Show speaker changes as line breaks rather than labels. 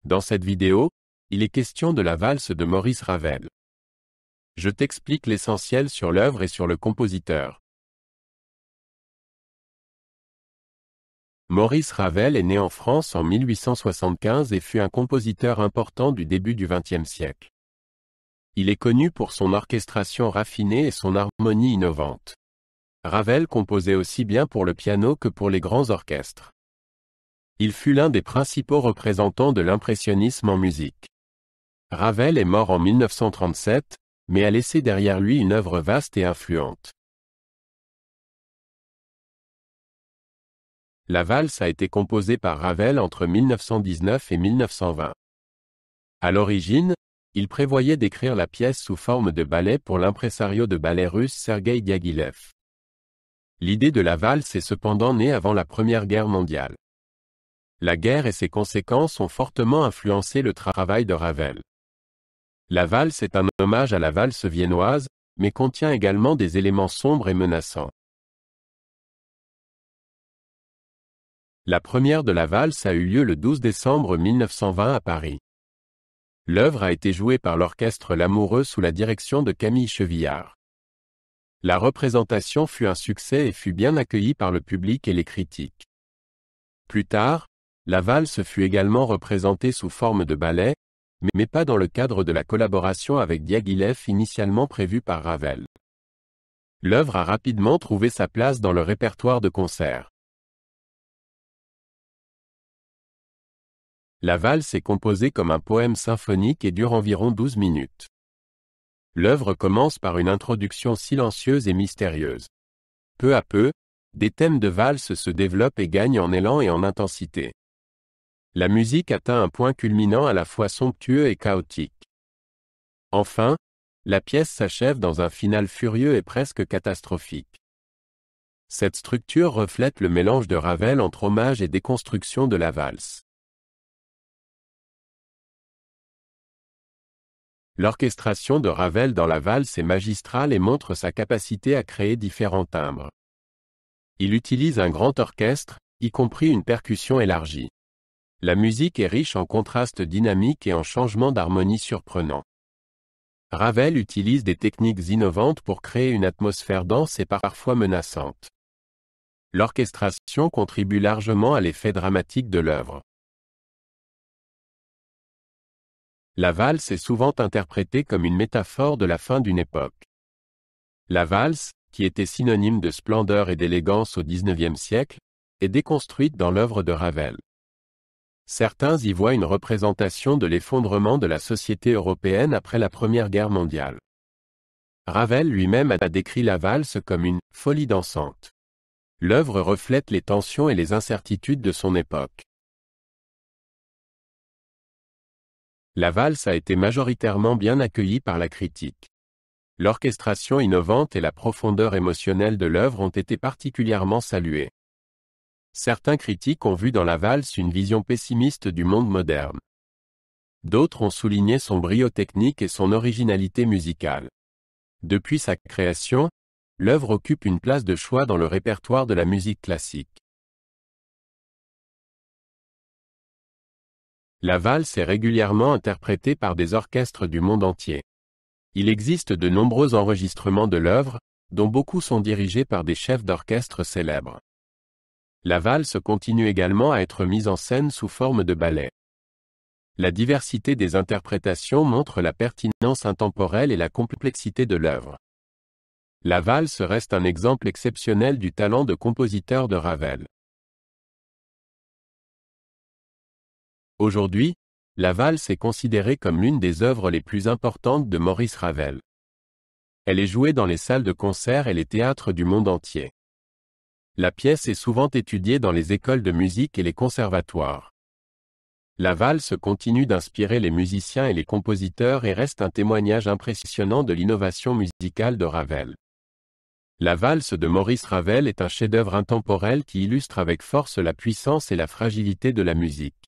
Dans cette vidéo, il est question de la valse de Maurice Ravel. Je t'explique l'essentiel sur l'œuvre et sur le compositeur. Maurice Ravel est né en France en 1875 et fut un compositeur important du début du XXe siècle. Il est connu pour son orchestration raffinée et son harmonie innovante. Ravel composait aussi bien pour le piano que pour les grands orchestres. Il fut l'un des principaux représentants de l'impressionnisme en musique. Ravel est mort en 1937, mais a laissé derrière lui une œuvre vaste et influente. La valse a été composée par Ravel entre 1919 et 1920. À l'origine, il prévoyait d'écrire la pièce sous forme de ballet pour l'impresario de ballet russe Sergueï Diaghilev. L'idée de la valse est cependant née avant la Première Guerre mondiale. La guerre et ses conséquences ont fortement influencé le travail de Ravel. La valse est un hommage à la valse viennoise, mais contient également des éléments sombres et menaçants. La première de la valse a eu lieu le 12 décembre 1920 à Paris. L'œuvre a été jouée par l'orchestre L'Amoureux sous la direction de Camille Chevillard. La représentation fut un succès et fut bien accueillie par le public et les critiques. Plus tard, la valse fut également représentée sous forme de ballet, mais pas dans le cadre de la collaboration avec Diaghilev initialement prévue par Ravel. L'œuvre a rapidement trouvé sa place dans le répertoire de concert. La valse est composée comme un poème symphonique et dure environ 12 minutes. L'œuvre commence par une introduction silencieuse et mystérieuse. Peu à peu, des thèmes de valse se développent et gagnent en élan et en intensité. La musique atteint un point culminant à la fois somptueux et chaotique. Enfin, la pièce s'achève dans un final furieux et presque catastrophique. Cette structure reflète le mélange de Ravel entre hommage et déconstruction de la valse. L'orchestration de Ravel dans la valse est magistrale et montre sa capacité à créer différents timbres. Il utilise un grand orchestre, y compris une percussion élargie. La musique est riche en contrastes dynamiques et en changements d'harmonie surprenants. Ravel utilise des techniques innovantes pour créer une atmosphère dense et parfois menaçante. L'orchestration contribue largement à l'effet dramatique de l'œuvre. La valse est souvent interprétée comme une métaphore de la fin d'une époque. La valse, qui était synonyme de splendeur et d'élégance au XIXe siècle, est déconstruite dans l'œuvre de Ravel. Certains y voient une représentation de l'effondrement de la société européenne après la Première Guerre mondiale. Ravel lui-même a décrit la valse comme une « folie dansante ». L'œuvre reflète les tensions et les incertitudes de son époque. La valse a été majoritairement bien accueillie par la critique. L'orchestration innovante et la profondeur émotionnelle de l'œuvre ont été particulièrement saluées. Certains critiques ont vu dans la valse une vision pessimiste du monde moderne. D'autres ont souligné son brio technique et son originalité musicale. Depuis sa création, l'œuvre occupe une place de choix dans le répertoire de la musique classique. La valse est régulièrement interprétée par des orchestres du monde entier. Il existe de nombreux enregistrements de l'œuvre, dont beaucoup sont dirigés par des chefs d'orchestre célèbres. La valse continue également à être mise en scène sous forme de ballet. La diversité des interprétations montre la pertinence intemporelle et la complexité de l'œuvre. La valse reste un exemple exceptionnel du talent de compositeur de Ravel. Aujourd'hui, la valse est considérée comme l'une des œuvres les plus importantes de Maurice Ravel. Elle est jouée dans les salles de concert et les théâtres du monde entier. La pièce est souvent étudiée dans les écoles de musique et les conservatoires. La valse continue d'inspirer les musiciens et les compositeurs et reste un témoignage impressionnant de l'innovation musicale de Ravel. La valse de Maurice Ravel est un chef-d'œuvre intemporel qui illustre avec force la puissance et la fragilité de la musique.